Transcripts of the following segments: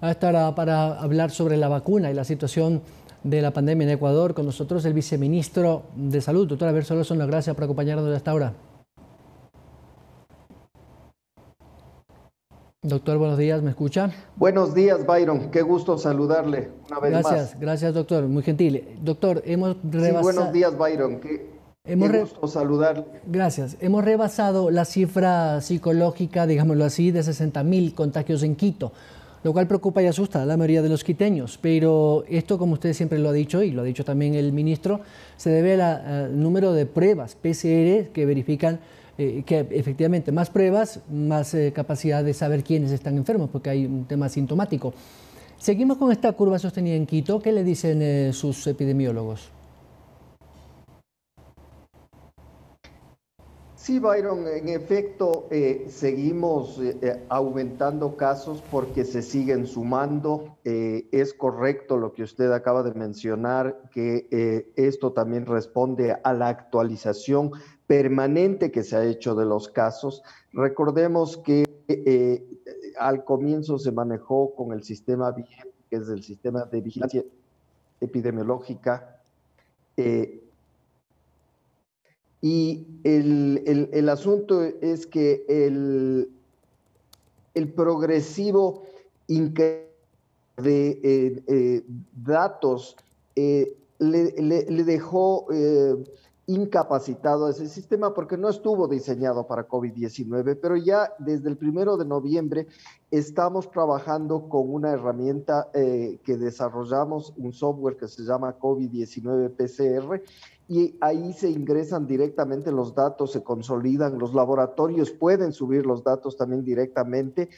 Estará para hablar sobre la vacuna y la situación de la pandemia en Ecuador. Con nosotros el viceministro de Salud, doctora Bersoloson. Gracias por acompañarnos hasta ahora. Doctor, buenos días, ¿me escucha? Buenos días, Byron. Qué gusto saludarle una vez Gracias, más. gracias, doctor. Muy gentil. Doctor, Sí, buenos días, Byron. Qué hemos re- gusto saludarle. gracias. Hemos rebasado la cifra psicológica, digámoslo así, de 60.000 contagios en Quito, lo cual preocupa y asusta a la mayoría de los quiteños. Pero esto, como usted siempre lo ha dicho, y lo ha dicho también el ministro, se debe al número de pruebas PCR que verifican que efectivamente más pruebas, más capacidad de saber quiénes están enfermos, porque hay un tema sintomático. Seguimos con esta curva sostenida en Quito. ¿Qué le dicen sus epidemiólogos? Sí, Byron, en efecto, seguimos aumentando casos porque se siguen sumando. Es correcto lo que usted acaba de mencionar, que esto también responde a la actualización permanente que se ha hecho de los casos. Recordemos que al comienzo se manejó con el sistema VIEP, que es el sistema de vigilancia epidemiológica. eh, Y el asunto es que el progresivo incremento de datos le dejó incapacitado a ese sistema porque no estuvo diseñado para COVID-19, pero ya desde el 1 de noviembre estamos trabajando con una herramienta que desarrollamos, un software que se llama COVID-19 PCR, y ahí se ingresan directamente los datos, se consolidan, los laboratorios pueden subir los datos también directamente.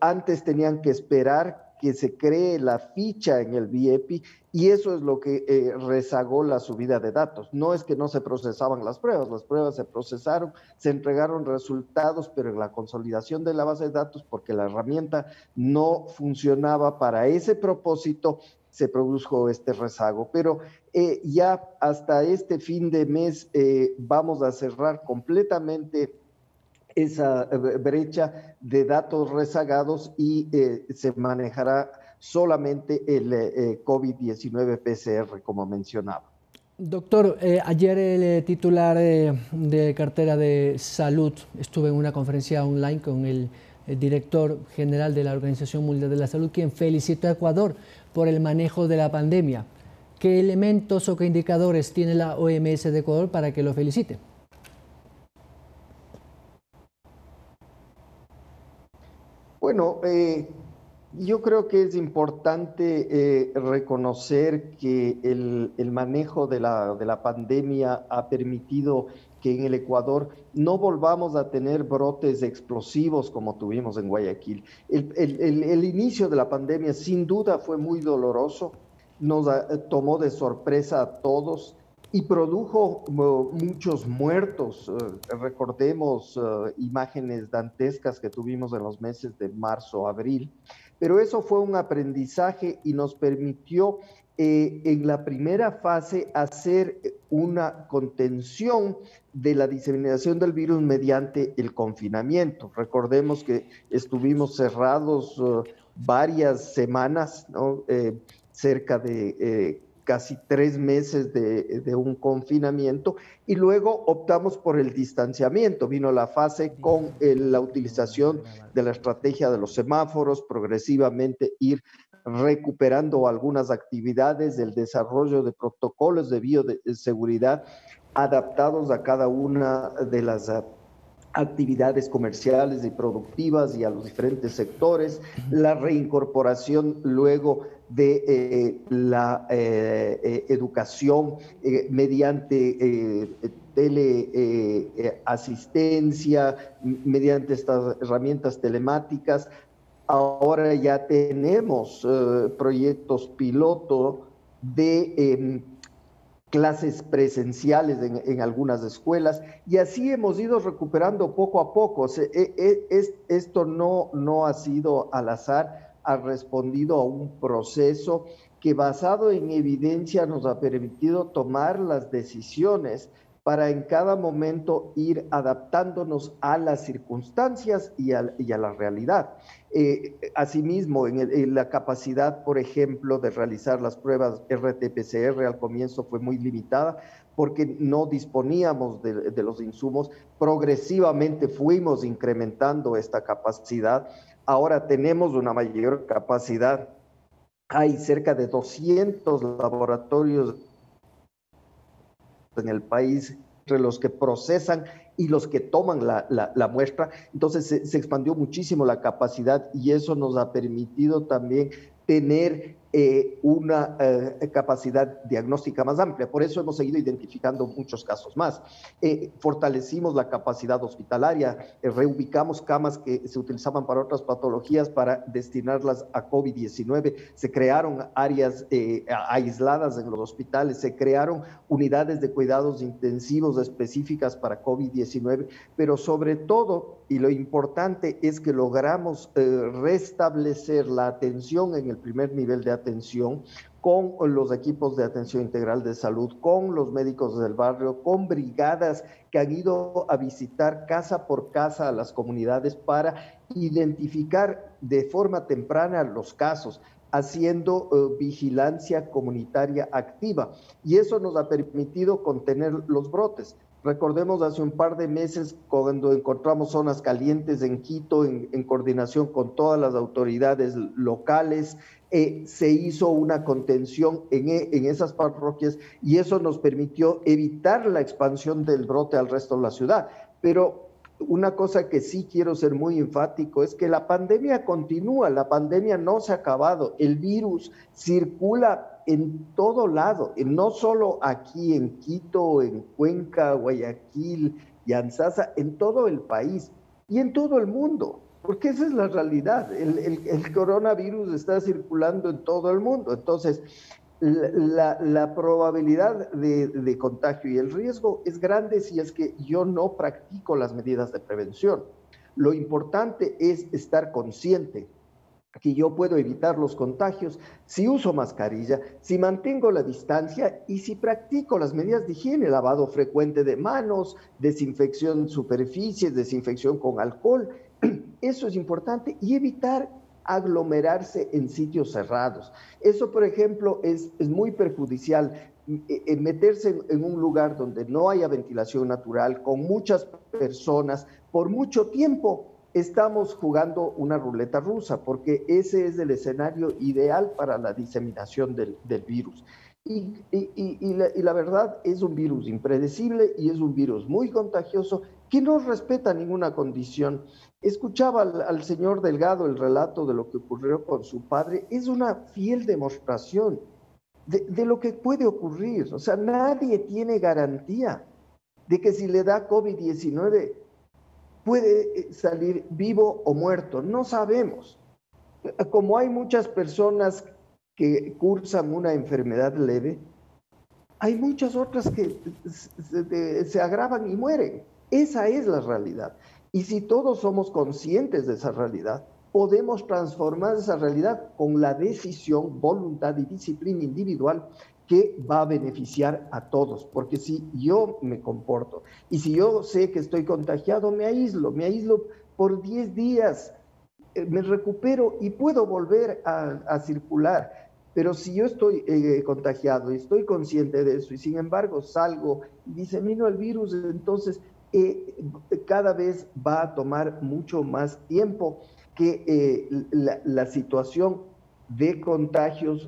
Antes tenían que esperar que se cree la ficha en el VIEPI, y eso es lo que rezagó la subida de datos. No es que no se procesaban las pruebas se procesaron, se entregaron resultados, pero en la consolidación de la base de datos, porque la herramienta no funcionaba para ese propósito, se produjo este rezago. Pero ya hasta este fin de mes vamos a cerrar completamente esa brecha de datos rezagados y se manejará solamente el COVID-19 PCR, como mencionaba. Doctor, ayer el titular de cartera de salud estuvo en una conferencia online con el director general de la Organización Mundial de la Salud, quien felicitó a Ecuador por el manejo de la pandemia. ¿Qué elementos o qué indicadores tiene la OMS de Ecuador para que lo felicite? Bueno, yo creo que es importante reconocer que el manejo de la pandemia ha permitido que en el Ecuador no volvamos a tener brotes explosivos como tuvimos en Guayaquil. El inicio de la pandemia sin duda fue muy doloroso, nos tomó de sorpresa a todos y produjo muchos muertos. Recordemos imágenes dantescas que tuvimos en los meses de marzo, abril, pero eso fue un aprendizaje y nos permitió en la primera fase hacer una contención de la diseminación del virus mediante el confinamiento. Recordemos que estuvimos cerrados varias semanas, ¿no? Cerca de casi 3 meses de un confinamiento, y luego optamos por el distanciamiento. Vino la fase con la utilización de la estrategia de los semáforos, progresivamente ir recuperando algunas actividades, del desarrollo de protocolos de bioseguridad adaptados a cada una de las actividades comerciales y productivas y a los diferentes sectores, la reincorporación luego de la educación mediante teleasistencia, mediante estas herramientas telemáticas. Ahora ya tenemos proyectos piloto de clases presenciales algunas escuelas, y así hemos ido recuperando poco a poco. O sea, esto no ha sido al azar, ha respondido a un proceso que, basado en evidencia, nos ha permitido tomar las decisiones para en cada momento ir adaptándonos a las circunstancias y a la realidad. Asimismo, en la capacidad, por ejemplo, de realizar las pruebas RT-PCR al comienzo fue muy limitada porque no disponíamos de los insumos. Progresivamente fuimos incrementando esta capacidad. Ahora tenemos una mayor capacidad. Hay cerca de 200 laboratorios en el país entre los que procesan y los que toman la muestra. Entonces se expandió muchísimo la capacidad y eso nos ha permitido también tener una capacidad diagnóstica más amplia. Por eso hemos seguido identificando muchos casos más. Fortalecimos la capacidad hospitalaria, reubicamos camas que se utilizaban para otras patologías para destinarlas a COVID-19. Se crearon áreas aisladas en los hospitales, se crearon unidades de cuidados intensivos específicas para COVID-19, pero sobre todo, y lo importante es que logramos restablecer la atención en el primer nivel de atención con los equipos de atención integral de salud, con los médicos del barrio, con brigadas que han ido a visitar casa por casa a las comunidades para identificar de forma temprana los casos, haciendo vigilancia comunitaria activa. Y eso nos ha permitido contener los brotes. Recordemos hace un par de meses cuando encontramos zonas calientes en Quito, en coordinación con todas las autoridades locales, se hizo una contención en esas parroquias y eso nos permitió evitar la expansión del brote al resto de la ciudad. Pero una cosa que sí quiero ser muy enfático es que la pandemia continúa, la pandemia no se ha acabado, el virus circula en todo lado, no solo aquí en Quito, en Cuenca, Guayaquil y Anzasa, en todo el país y en todo el mundo, porque esa es la realidad, el coronavirus está circulando en todo el mundo, entonces la probabilidad de contagio y el riesgo es grande si es que yo no practico las medidas de prevención. Lo importante es estar consciente que yo puedo evitar los contagios si uso mascarilla, si mantengo la distancia y si practico las medidas de higiene, lavado frecuente de manos, desinfección de superficies, desinfección con alcohol. Eso es importante y evitar aglomerarse en sitios cerrados. Eso, por ejemplo, es muy perjudicial. Meterse en un lugar donde no haya ventilación natural, con muchas personas, por mucho tiempo, estamos jugando una ruleta rusa, porque ese es el escenario ideal para la diseminación del virus. La verdad es un virus impredecible y es un virus muy contagioso que no respeta ninguna condición. Escuchaba al señor Delgado el relato de lo que ocurrió con su padre, es una fiel demostración de lo que puede ocurrir. O sea, nadie tiene garantía de que si le da COVID-19 puede salir vivo o muerto, no sabemos. Como hay muchas personas que cursan una enfermedad leve, hay muchas otras que se agravan y mueren. Esa es la realidad. Y si todos somos conscientes de esa realidad, podemos transformar esa realidad con la decisión, voluntad y disciplina individual que va a beneficiar a todos. Porque si yo me comporto y si yo sé que estoy contagiado, me aíslo por 10 días, me recupero y puedo volver a circular. Pero si yo estoy contagiado y estoy consciente de eso y sin embargo salgo y disemino el virus, entonces cada vez va a tomar mucho más tiempo que la situación de contagios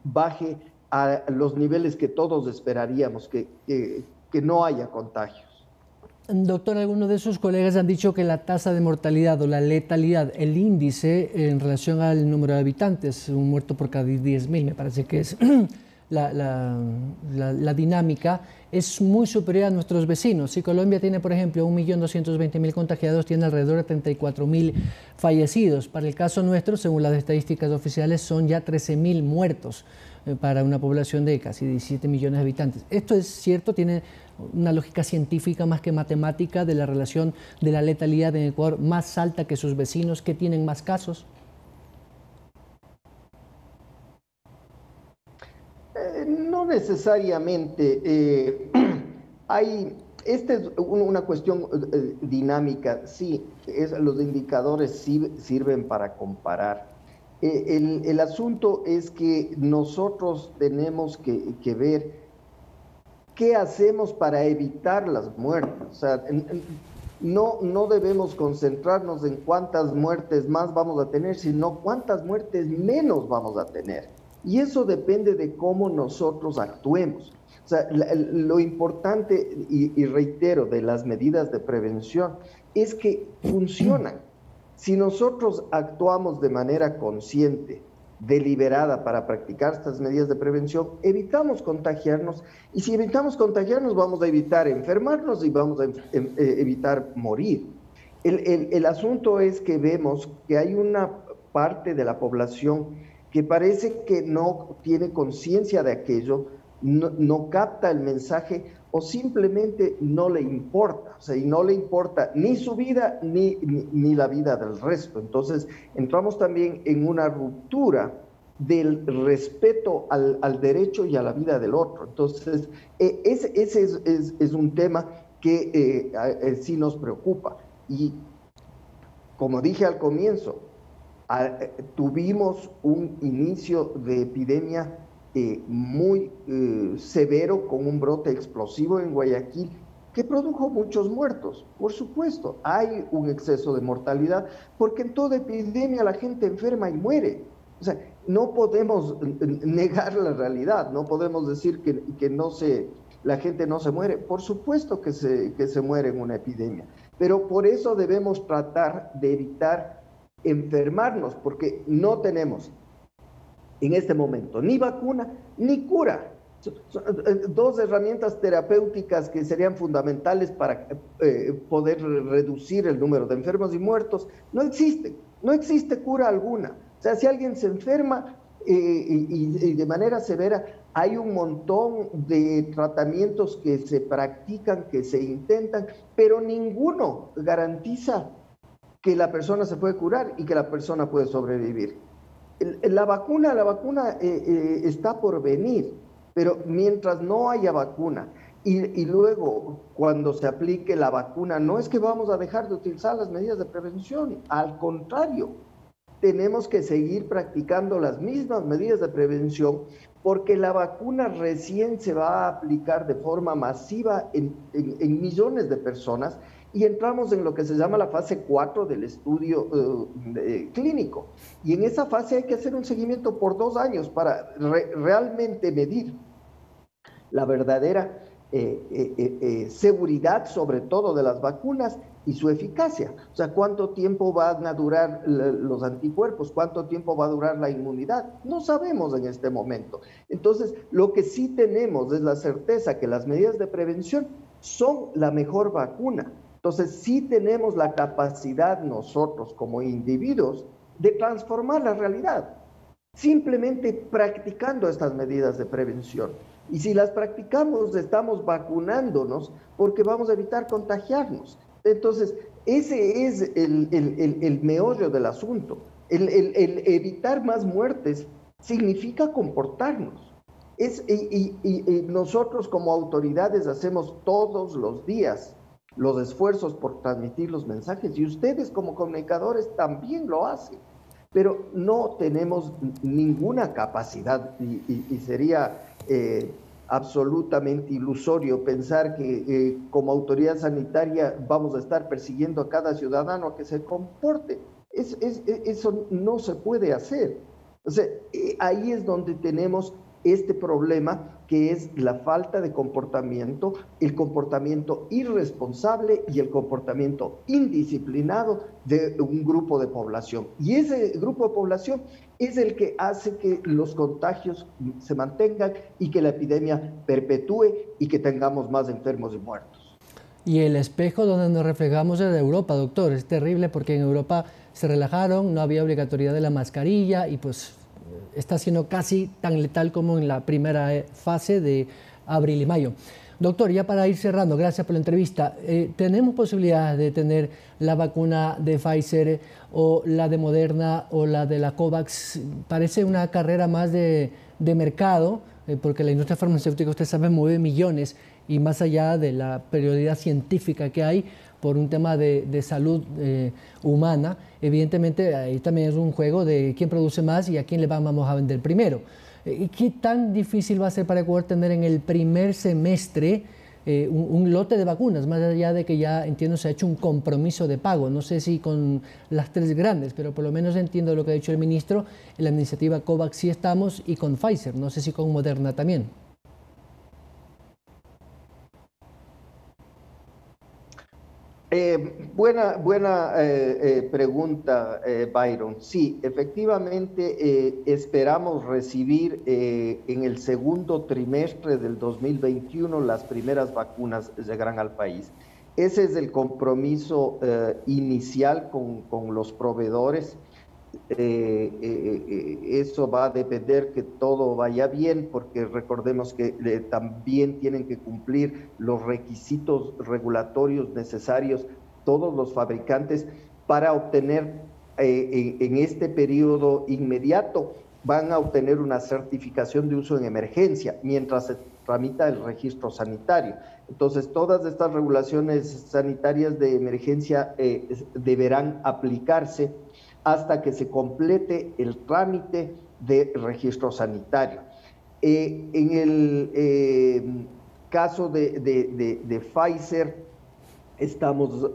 baje a los niveles que todos esperaríamos, que no haya contagios. Doctor, algunos de sus colegas han dicho que la tasa de mortalidad o la letalidad, el índice en relación al número de habitantes, un muerto por cada 10.000, me parece que es la dinámica, es muy superior a nuestros vecinos. Si Colombia tiene, por ejemplo, 1.220.000 contagiados, tiene alrededor de 34.000 fallecidos. Para el caso nuestro, según las estadísticas oficiales, son ya 13.000 muertos para una población de casi 17 millones de habitantes. ¿Esto es cierto? ¿Tiene una lógica científica más que matemática de la relación de la letalidad en Ecuador más alta que sus vecinos que tienen más casos? No necesariamente. Esta es una cuestión dinámica, sí, los indicadores sí sirven para comparar. El asunto es que nosotros tenemos que ver qué hacemos para evitar las muertes. O sea, no debemos concentrarnos en cuántas muertes más vamos a tener, sino cuántas muertes menos vamos a tener. Y eso depende de cómo nosotros actuemos. O sea, lo importante, y reitero, de las medidas de prevención es que funcionan. Si nosotros actuamos de manera consciente, deliberada para practicar estas medidas de prevención, evitamos contagiarnos, y si evitamos contagiarnos vamos a evitar enfermarnos y vamos a evitar morir. El asunto es que vemos que hay una parte de la población que parece que no tiene conciencia de aquello, no capta el mensaje o simplemente no le importa, o sea, y no le importa ni su vida ni la vida del resto. Entonces, entramos también en una ruptura del respeto al derecho y a la vida del otro. Entonces, ese es un tema que sí nos preocupa. Y como dije al comienzo, tuvimos un inicio de epidemia muy severo, con un brote explosivo en Guayaquil que produjo muchos muertos. Por supuesto, hay un exceso de mortalidad porque en toda epidemia la gente enferma y muere. O sea, no podemos negar la realidad, no podemos decir que la gente no se muere. Por supuesto que se muere en una epidemia, pero por eso debemos tratar de evitar enfermarnos, porque no tenemos en este momento ni vacuna ni cura. Son dos herramientas terapéuticas que serían fundamentales para poder reducir el número de enfermos y muertos. No existe cura alguna. O sea, si alguien se enferma y de manera severa, hay un montón de tratamientos que se practican, que se intentan, pero ninguno garantiza que la persona se puede curar y que la persona puede sobrevivir. La vacuna está por venir, pero mientras no haya vacuna y luego cuando se aplique la vacuna, no es que vamos a dejar de utilizar las medidas de prevención, al contrario, tenemos que seguir practicando las mismas medidas de prevención, porque la vacuna recién se va a aplicar de forma masiva en millones de personas, y entramos en lo que se llama la fase 4 del estudio clínico. Y en esa fase hay que hacer un seguimiento por 2 años para realmente medir la verdadera seguridad, sobre todo de las vacunas, y su eficacia. O sea, ¿cuánto tiempo van a durar los anticuerpos? ¿Cuánto tiempo va a durar la inmunidad? No sabemos en este momento. Entonces, lo que sí tenemos es la certeza que las medidas de prevención son la mejor vacuna. Entonces, sí tenemos la capacidad nosotros como individuos de transformar la realidad, simplemente practicando estas medidas de prevención. Y si las practicamos, estamos vacunándonos porque vamos a evitar contagiarnos. Entonces, ese es el meollo del asunto. El evitar más muertes significa comportarnos. Y nosotros como autoridades hacemos todos los días los esfuerzos por transmitir los mensajes, y ustedes como comunicadores también lo hacen, pero no tenemos ninguna capacidad y sería absolutamente ilusorio pensar que como autoridad sanitaria vamos a estar persiguiendo a cada ciudadano a que se comporte. Eso no se puede hacer. O sea, ahí es donde tenemos este problema, que es la falta de comportamiento, el comportamiento irresponsable y el comportamiento indisciplinado de un grupo de población. Y ese grupo de población es el que hace que los contagios se mantengan y que la epidemia perpetúe y que tengamos más enfermos y muertos. Y el espejo donde nos reflejamos es de Europa, doctor. Es terrible porque en Europa se relajaron, no había obligatoriedad de la mascarilla y pues está siendo casi tan letal como en la primera fase de abril y mayo. Doctor, ya para ir cerrando, gracias por la entrevista. ¿Tenemos posibilidades de tener la vacuna de Pfizer o la de Moderna o la de la COVAX? Parece una carrera más de mercado, porque la industria farmacéutica, usted sabe, mueve millones y más allá de la prioridad científica que hay por un tema de salud humana, evidentemente ahí también es un juego de quién produce más y a quién le vamos a vender primero. ¿Y qué tan difícil va a ser para Ecuador tener en el primer semestre un lote de vacunas, más allá de que ya entiendo se ha hecho un compromiso de pago? No sé si con las tres grandes, pero por lo menos entiendo lo que ha dicho el ministro, en la iniciativa COVAX sí estamos y con Pfizer, no sé si con Moderna también. Buena pregunta, Byron. Sí, efectivamente esperamos recibir en el segundo trimestre del 2021 las primeras vacunas llegarán al país. Ese es el compromiso inicial con los proveedores. Eso va a depender que todo vaya bien, porque recordemos que también tienen que cumplir los requisitos regulatorios necesarios todos los fabricantes para obtener en este periodo inmediato, van a obtener una certificación de uso en emergencia mientras se tramita el registro sanitario. Entonces, todas estas regulaciones sanitarias de emergencia deberán aplicarse hasta que se complete el trámite de registro sanitario. En el caso de Pfizer, estamos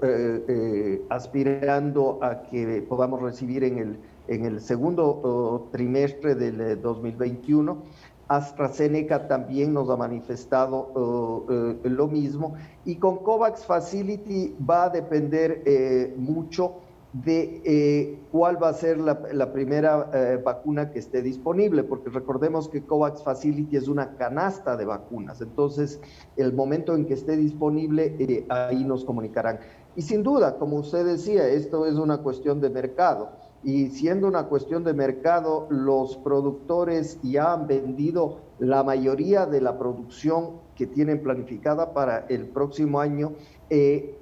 aspirando a que podamos recibir en el segundo trimestre del 2021. AstraZeneca también nos ha manifestado lo mismo, y con COVAX Facility va a depender mucho de cuál va a ser la primera vacuna que esté disponible, porque recordemos que COVAX Facility es una canasta de vacunas. Entonces, el momento en que esté disponible, ahí nos comunicarán. Y sin duda, como usted decía, esto es una cuestión de mercado, y siendo una cuestión de mercado, los productores ya han vendido la mayoría de la producción que tienen planificada para el próximo año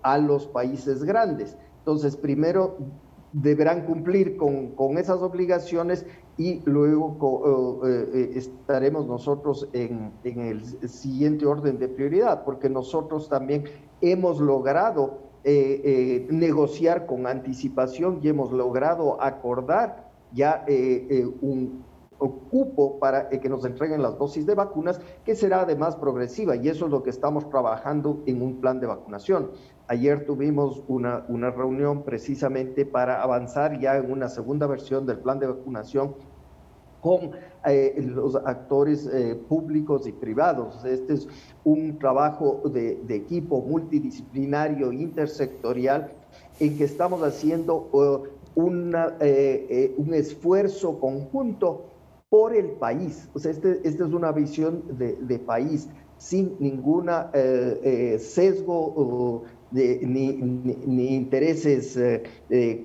a los países grandes. Entonces, primero deberán cumplir con esas obligaciones, y luego estaremos nosotros en el siguiente orden de prioridad, porque nosotros también hemos logrado negociar con anticipación y hemos logrado acordar ya un cupo para que nos entreguen las dosis de vacunas, que será además progresiva, y eso es lo que estamos trabajando en un plan de vacunación. Ayer tuvimos una reunión precisamente para avanzar ya en una segunda versión del plan de vacunación con los actores públicos y privados. Este es un trabajo de equipo multidisciplinario, intersectorial, en que estamos haciendo un esfuerzo conjunto por el país. O sea, esta es una visión de país, sin ninguna sesgo ni intereses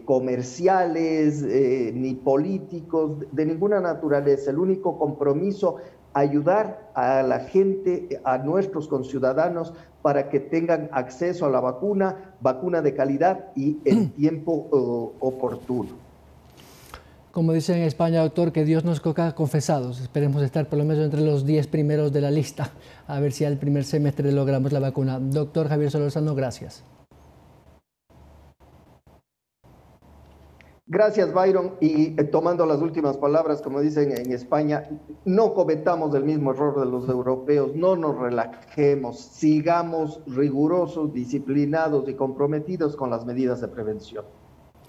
comerciales, ni políticos, de ninguna naturaleza. El único compromiso, ayudar a la gente, a nuestros conciudadanos, para que tengan acceso a la vacuna de calidad y en tiempo oportuno. Como dicen en España, doctor, que Dios nos coja confesados. Esperemos estar por lo menos entre los 10 primeros de la lista, a ver si al primer semestre logramos la vacuna. Doctor Javier Solórzano, gracias. Gracias, Byron. Y tomando las últimas palabras, como dicen en España, no cometamos el mismo error de los europeos, no nos relajemos, sigamos rigurosos, disciplinados y comprometidos con las medidas de prevención.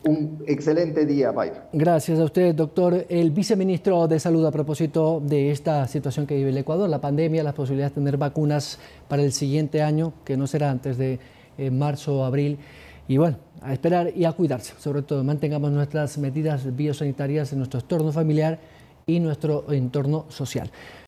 Un excelente día, Byron. Gracias a usted, doctor. El viceministro de Salud, a propósito de esta situación que vive el Ecuador, la pandemia, las posibilidades de tener vacunas para el siguiente año, que no será antes de marzo o abril. Y bueno, a esperar y a cuidarse. Sobre todo, mantengamos nuestras medidas biosanitarias en nuestro entorno familiar y nuestro entorno social.